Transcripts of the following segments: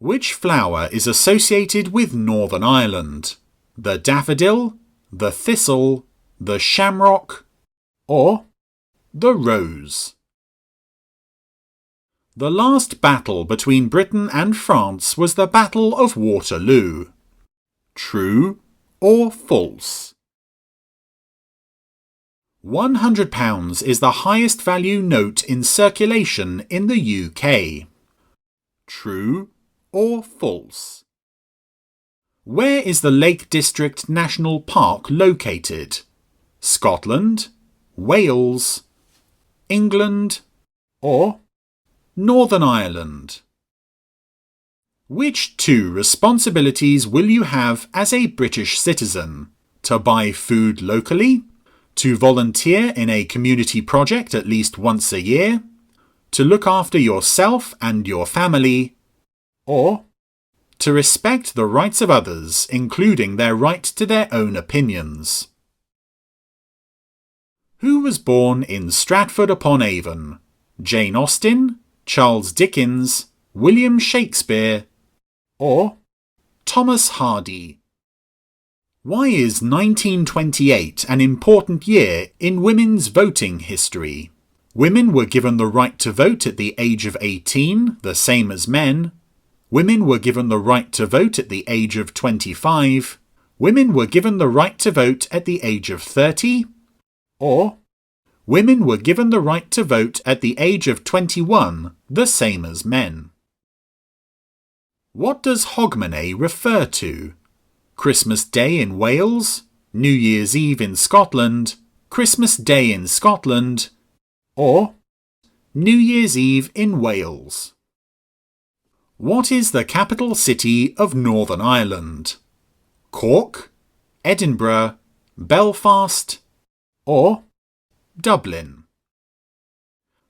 Which flower is associated with Northern Ireland? The daffodil, the thistle, the shamrock, or the rose? The last battle between Britain and France was the Battle of Waterloo. True or false? £100 is the highest value note in circulation in the UK. True or false? Where is the Lake District National Park located? Scotland, Wales, England, or Northern Ireland? Which two responsibilities will you have as a British citizen? To buy food locally? To volunteer in a community project at least once a year? To look after yourself and your family? Or to respect the rights of others, including their right to their own opinions? Who was born in Stratford-upon-Avon? Jane Austen, Charles Dickens, William Shakespeare, or Thomas Hardy? Why is 1928 an important year in women's voting history? Women were given the right to vote at the age of 18, the same as men. Women were given the right to vote at the age of 25. Women were given the right to vote at the age of 30. Or women were given the right to vote at the age of 21, the same as men. What does Hogmanay refer to? Christmas Day in Wales, New Year's Eve in Scotland, Christmas Day in Scotland, or New Year's Eve in Wales? What is the capital city of Northern Ireland? Cork, Edinburgh, Belfast, or Dublin?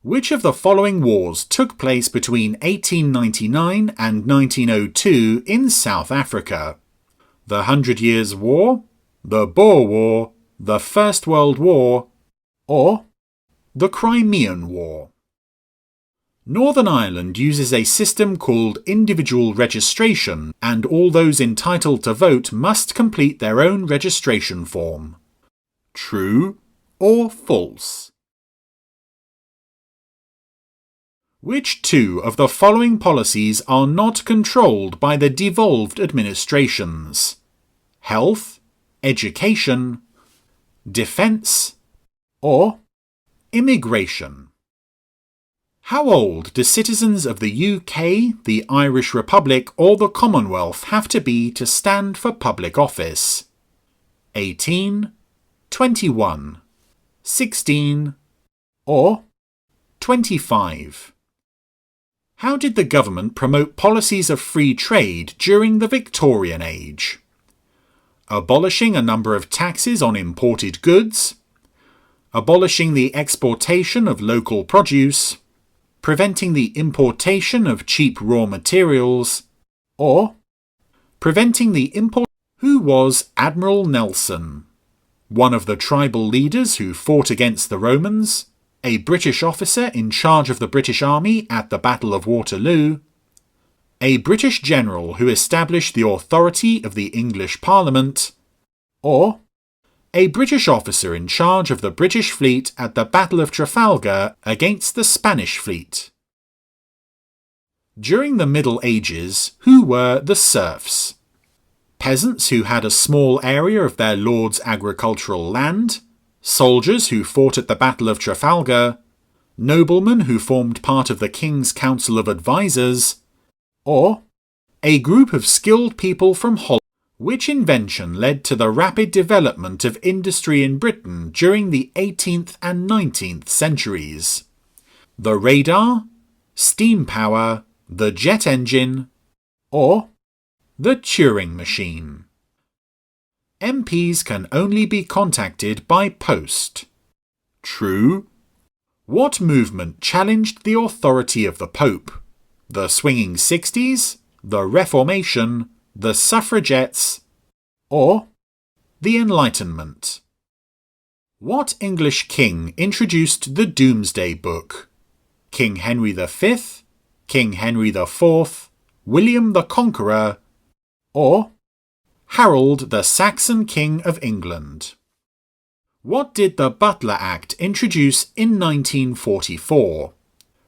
Which of the following wars took place between 1899 and 1902 in South Africa? The 100 Years' War, the Boer War, the First World War, or the Crimean War? Northern Ireland uses a system called individual registration, and all those entitled to vote must complete their own registration form. True or false? Which two of the following policies are not controlled by the devolved administrations? Health, education, defence, or immigration? How old do citizens of the UK, the Irish Republic, or the Commonwealth have to be to stand for public office? 18, 21, 16, or 25? How did the government promote policies of free trade during the Victorian age? Abolishing a number of taxes on imported goods, abolishing the exportation of local produce, preventing the importation of cheap raw materials, or preventing the import. Who was Admiral Nelson? One of the tribal leaders who fought against the Romans, a British officer in charge of the British Army at the Battle of Waterloo, a British general who established the authority of the English Parliament, or a British officer in charge of the British fleet at the Battle of Trafalgar against the Spanish fleet? During the Middle Ages, who were the serfs? Peasants who had a small area of their lord's agricultural land, soldiers who fought at the Battle of Trafalgar, noblemen who formed part of the King's Council of Advisers, or a group of skilled people from Holland. Which invention led to the rapid development of industry in Britain during the 18th and 19th centuries? The radar, steam power, the jet engine, or the Turing machine? MPs can only be contacted by post. True. What movement challenged the authority of the Pope? The Swinging Sixties, the Reformation, the Suffragettes, or the Enlightenment? What English king introduced the Domesday Book? King Henry V, King Henry IV, William the Conqueror, or Harold the Saxon King of England? What did the Butler Act introduce in 1944?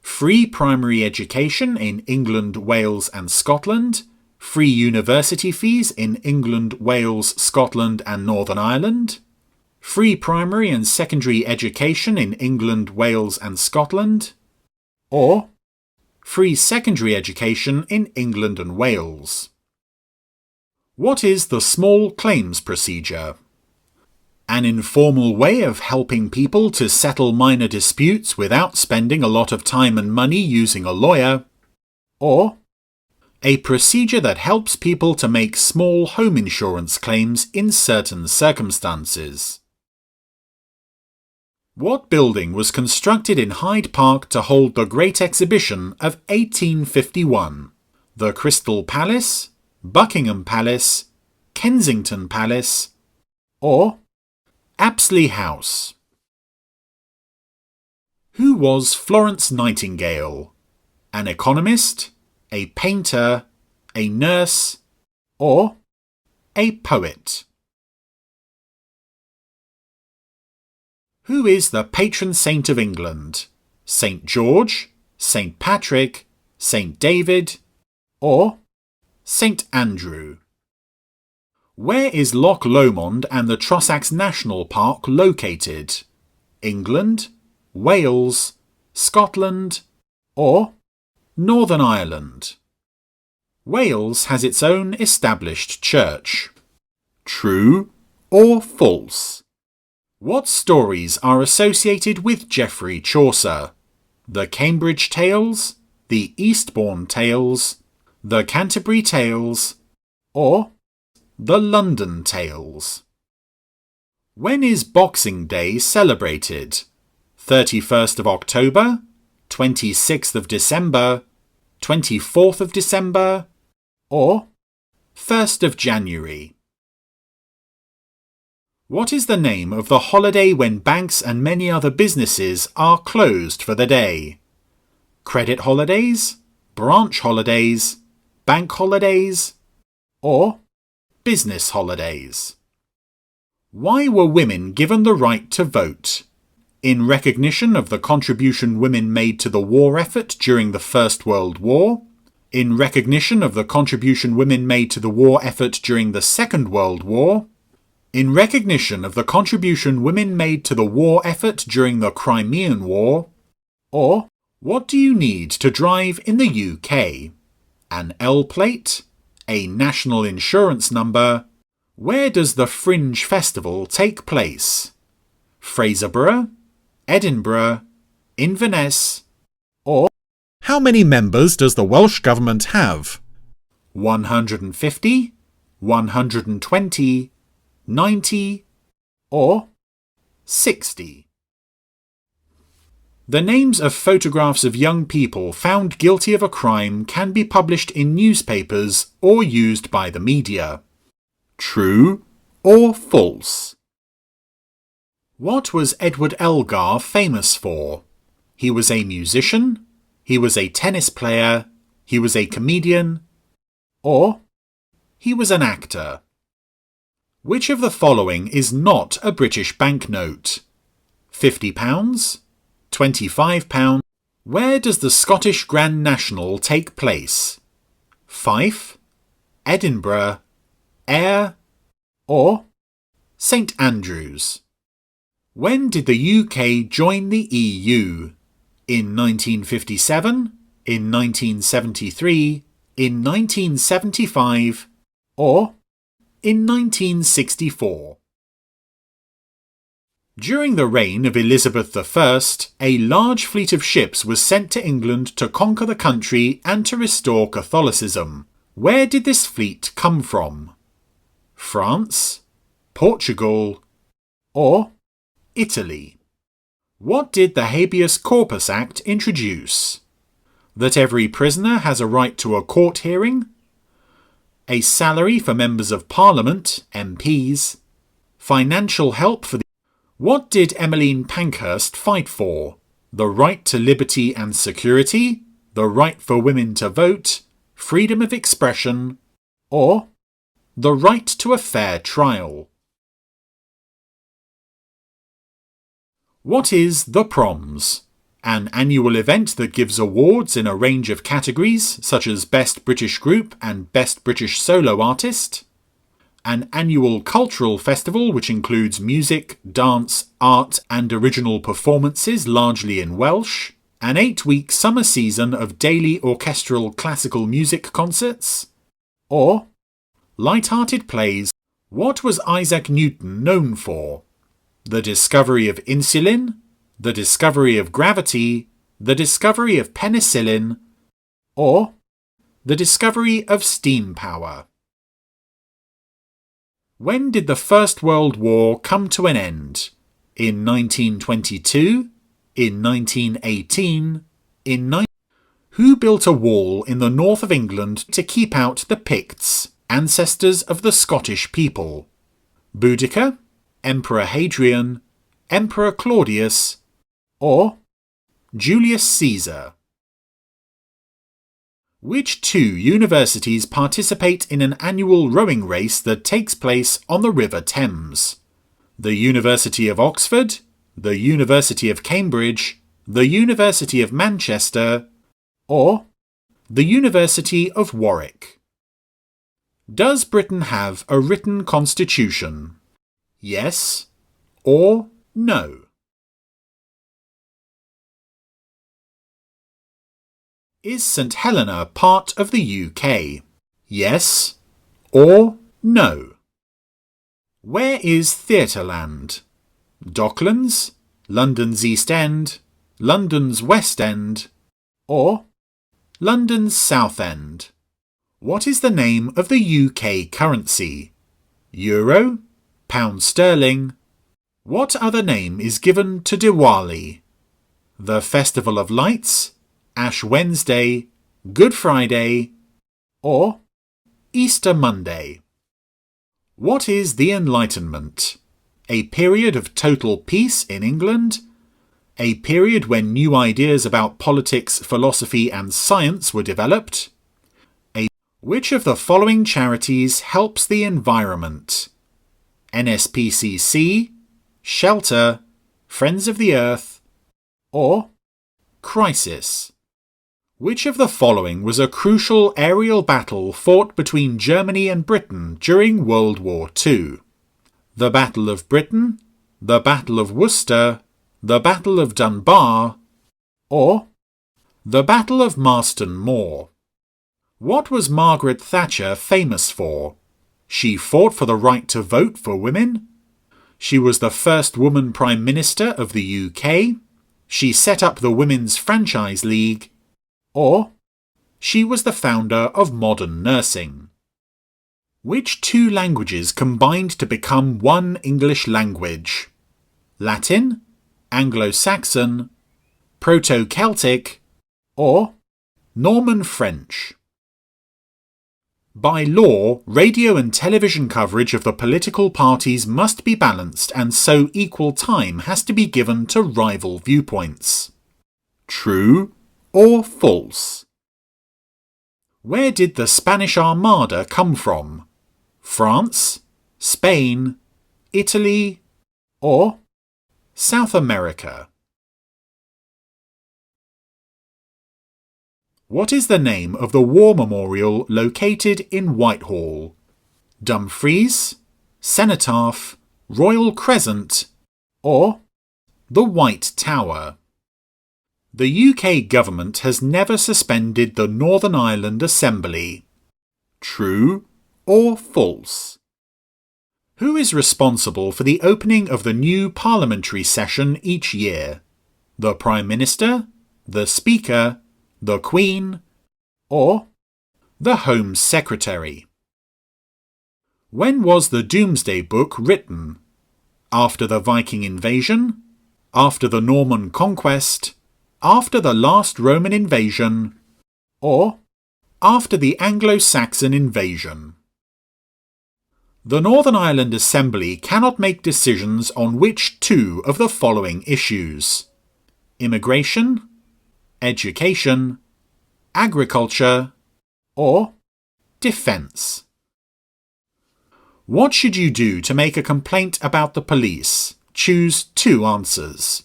Free primary education in England, Wales and Scotland, free university fees in England, Wales, Scotland and Northern Ireland, free primary and secondary education in England, Wales and Scotland, or free secondary education in England and Wales. What is the small claims procedure? An informal way of helping people to settle minor disputes without spending a lot of time and money using a lawyer, or a procedure that helps people to make small home insurance claims in certain circumstances. What building was constructed in Hyde Park to hold the Great Exhibition of 1851? The Crystal Palace, Buckingham Palace, Kensington Palace, or Apsley House? Who was Florence Nightingale? An economist, a painter, a nurse, or a poet? Who is the patron saint of England? St. George, St. Patrick, St. David, or St. Andrew? Where is Loch Lomond and the Trossachs National Park located? England, Wales, Scotland, or Northern Ireland? Wales has its own established church. True or false? What stories are associated with Geoffrey Chaucer? The Cambridge Tales, the Eastbourne Tales, the Canterbury Tales, or the London Tales? When is Boxing Day celebrated? 31st of October, 26th of December, 24th of December, or 1st of January? What is the name of the holiday when banks and many other businesses are closed for the day? Credit holidays, branch holidays, bank holidays, or business holidays? Why were women given the right to vote? In recognition of the contribution women made to the war effort during the First World War, in recognition of the contribution women made to the war effort during the Second World War, in recognition of the contribution women made to the war effort during the Crimean War, or what do you need to drive in the UK? An L plate? A national insurance number? Where does the Fringe Festival take place? Fraserburgh, Edinburgh, Inverness, or how many members does the Welsh Government have? 150, 120, 90, or 60? The names of photographs of young people found guilty of a crime can be published in newspapers or used by the media. True or false? What was Edward Elgar famous for? He was a musician, he was a tennis player, he was a comedian, or he was an actor. Which of the following is not a British banknote? £50, £25. Where does the Scottish Grand National take place? Fife, Edinburgh, Ayr, or St Andrews? When did the UK join the EU? In 1957, in 1973, in 1975, or in 1964? During the reign of Elizabeth I, a large fleet of ships was sent to England to conquer the country and to restore Catholicism. Where did this fleet come from? France, Portugal, or Italy? What did the Habeas Corpus Act introduce? That every prisoner has a right to a court hearing, a salary for members of Parliament, MPs, financial help for the... What did Emmeline Pankhurst fight for? The right to liberty and security, the right for women to vote, freedom of expression, or the right to a fair trial. What is the Proms? An annual event that gives awards in a range of categories such as Best British Group and Best British Solo Artist. An annual cultural festival which includes music, dance, art and original performances largely in Welsh. An 8-week summer season of daily orchestral classical music concerts. Or light-hearted plays. What was Isaac Newton known for? The discovery of insulin, the discovery of gravity, the discovery of penicillin, or the discovery of steam power. When did the First World War come to an end? In 1922? In 1918? Who built a wall in the north of England to keep out the Picts, ancestors of the Scottish people? Boudicca, Emperor Hadrian, Emperor Claudius, or Julius Caesar? Which 2 universities participate in an annual rowing race that takes place on the River Thames? The University of Oxford, the University of Cambridge, the University of Manchester, or the University of Warwick? Does Britain have a written constitution? Yes or no? Is St Helena part of the UK? Yes or no? Where is Theatreland? Docklands, London's East End, London's West End, or London's South End? What is the name of the UK currency? Euro? Pound sterling? What other name is given to Diwali? The Festival of Lights, Ash Wednesday, Good Friday, or Easter Monday? What is the Enlightenment? A period of total peace in England? A period when new ideas about politics, philosophy and science were developed? Which of the following charities helps the environment? NSPCC, Shelter, Friends of the Earth, or Crisis? Which of the following was a crucial aerial battle fought between Germany and Britain during World War II? The Battle of Britain, the Battle of Worcester, the Battle of Dunbar, or the Battle of Marston Moor? What was Margaret Thatcher famous for? She fought for the right to vote for women. She was the first woman Prime Minister of the UK. She set up the Women's Franchise League. Or she was the founder of modern nursing. Which 2 languages combined to become one English language? Latin, Anglo-Saxon, Proto-Celtic, or Norman French? By law, radio and television coverage of the political parties must be balanced, and so equal time has to be given to rival viewpoints. True or false? Where did the Spanish Armada come from? France, Spain, Italy, or South America? What is the name of the war memorial located in Whitehall? Dumfries, Cenotaph, Royal Crescent, or the White Tower? The UK government has never suspended the Northern Ireland Assembly. True or false? Who is responsible for the opening of the new parliamentary session each year? The Prime Minister, the Speaker, the Queen, or the Home Secretary? When was the Domesday Book written? After the Viking invasion? After the Norman conquest? After the last Roman invasion? Or after the Anglo-Saxon invasion? The Northern Ireland Assembly cannot make decisions on which 2 of the following issues: immigration, education, agriculture, or defence. What should you do to make a complaint about the police? Choose 2 answers.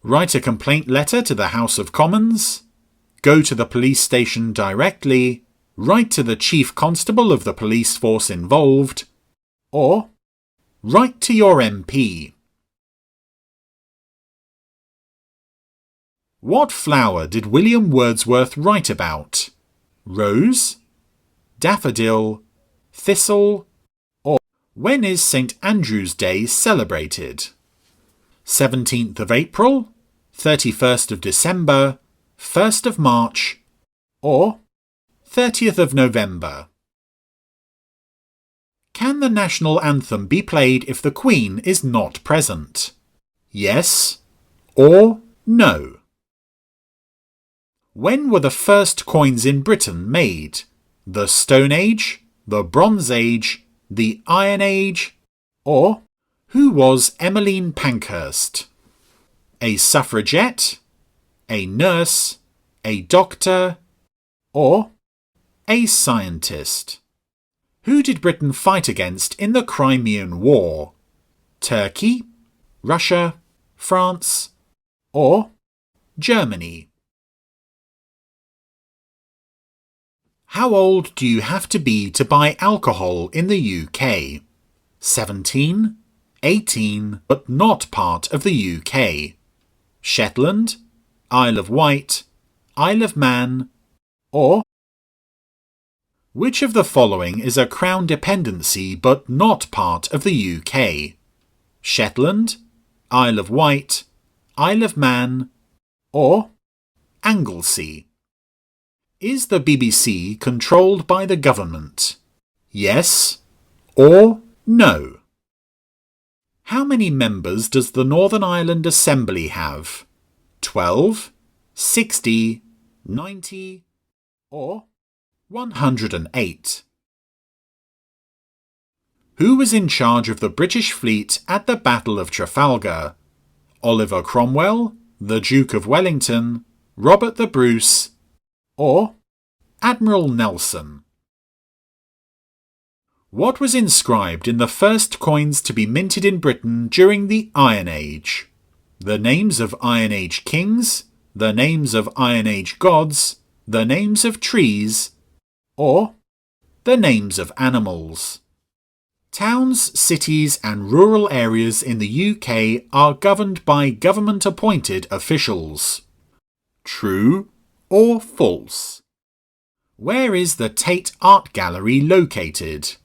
Write a complaint letter to the House of Commons, go to the police station directly, write to the Chief Constable of the police force involved, or write to your MP. What flower did William Wordsworth write about? Rose, daffodil, thistle, or when is St. Andrew's Day celebrated? 17th of April, 31st of December, 1st of March, or 30th of November. Can the national anthem be played if the Queen is not present? Yes or no? When were the first coins in Britain made? The Stone Age, the Bronze Age, the Iron Age, or who was Emmeline Pankhurst? A suffragette, a nurse, a doctor, or a scientist? Who did Britain fight against in the Crimean War? Turkey, Russia, France, or Germany? How old do you have to be to buy alcohol in the UK? 17, 18, but not part of the UK. Shetland, Isle of Wight, Isle of Man, or which of the following is a Crown dependency but not part of the UK? Shetland, Isle of Wight, Isle of Man, or Anglesey? Is the BBC controlled by the government? Yes or no? How many members does the Northern Ireland Assembly have? 12, 60, 90, or 108? Who was in charge of the British fleet at the Battle of Trafalgar? Oliver Cromwell, the Duke of Wellington, Robert the Bruce, or Admiral Nelson? What was inscribed in the first coins to be minted in Britain during the Iron Age? The names of Iron Age kings, the names of Iron Age gods, the names of trees, or the names of animals? Towns, cities and rural areas in the UK are governed by government-appointed officials. True or false? Where is the Tate Art Gallery located?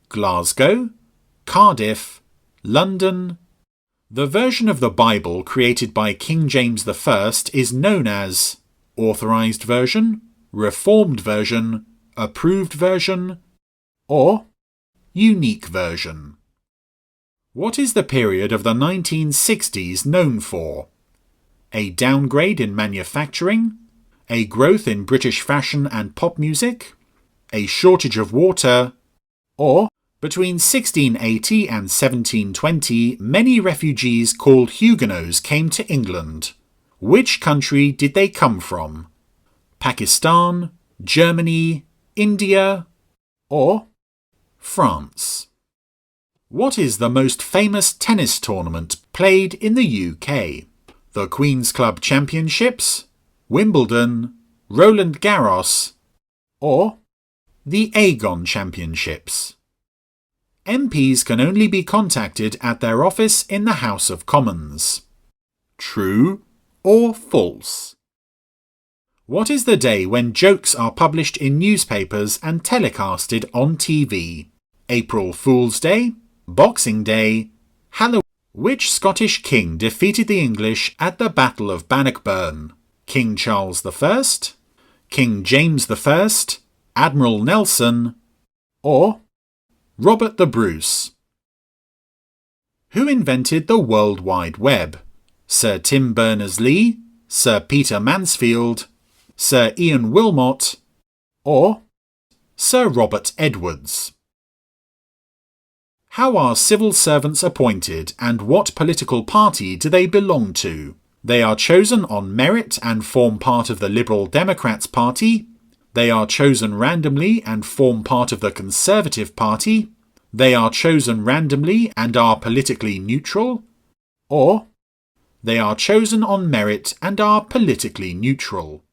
Glasgow, Cardiff, London. The version of the Bible created by King James I is known as Authorized Version, Reformed Version, Approved Version, or Unique Version. What is the period of the 1960s known for? A downgrade in manufacturing, a growth in British fashion and pop music, a shortage of water, or between 1680 and 1720 many refugees called Huguenots came to England. Which country did they come from? Pakistan, Germany, India, or France? What is the most famous tennis tournament played in the UK? The Queen's Club Championships, Wimbledon, Roland Garros, or the Aegon Championships? MPs can only be contacted at their office in the House of Commons. True or false? What is the day when jokes are published in newspapers and telecasted on TV? April Fool's Day, Boxing Day, Halloween. Which Scottish king defeated the English at the Battle of Bannockburn? King Charles I, King James I, Admiral Nelson, or Robert the Bruce? Who invented the World Wide Web? Sir Tim Berners-Lee, Sir Peter Mansfield, Sir Ian Wilmot, or Sir Robert Edwards? How are civil servants appointed and what political party do they belong to? They are chosen on merit and form part of the Liberal Democrats Party, They are chosen randomly and form part of the Conservative Party. They are chosen randomly and are politically neutral. Or, they are chosen on merit and are politically neutral.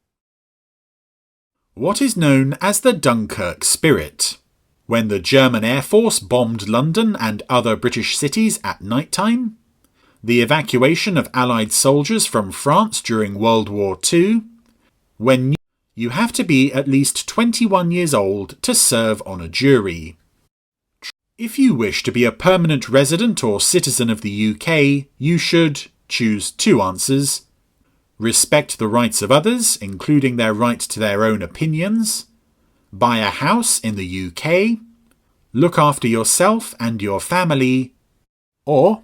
What is known as the Dunkirk Spirit? When the German Air Force bombed London and other British cities at night time? The evacuation of Allied soldiers from France during World War II? When you have to be at least 21 years old to serve on a jury. If you wish to be a permanent resident or citizen of the UK, you should choose two answers. Respect the rights of others, including their right to their own opinions. Buy a house in the UK. Look after yourself and your family. Or,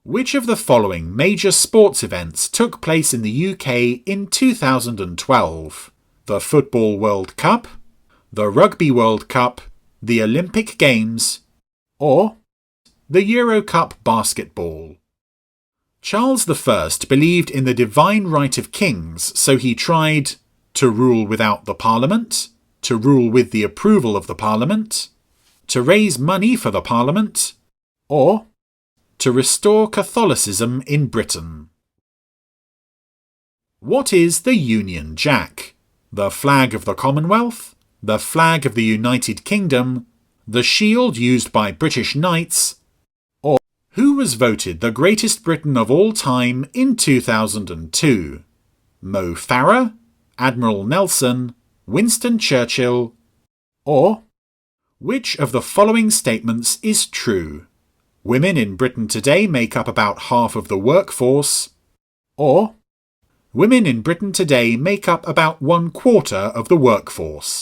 which of the following major sports events took place in the UK in 2012? The Football World Cup, the Rugby World Cup, the Olympic Games, or the Euro Cup basketball. Charles I believed in the divine right of kings, so he tried to rule without the Parliament, to rule with the approval of the Parliament, to raise money for the Parliament, or to restore Catholicism in Britain. What is the Union Jack? The flag of the Commonwealth, the flag of the United Kingdom, the shield used by British knights, or who was voted the greatest Briton of all time in 2002? Mo Farah, Admiral Nelson, Winston Churchill, or which of the following statements is true? Women in Britain today make up about half of the workforce, or women in Britain today make up about 1/4 of the workforce.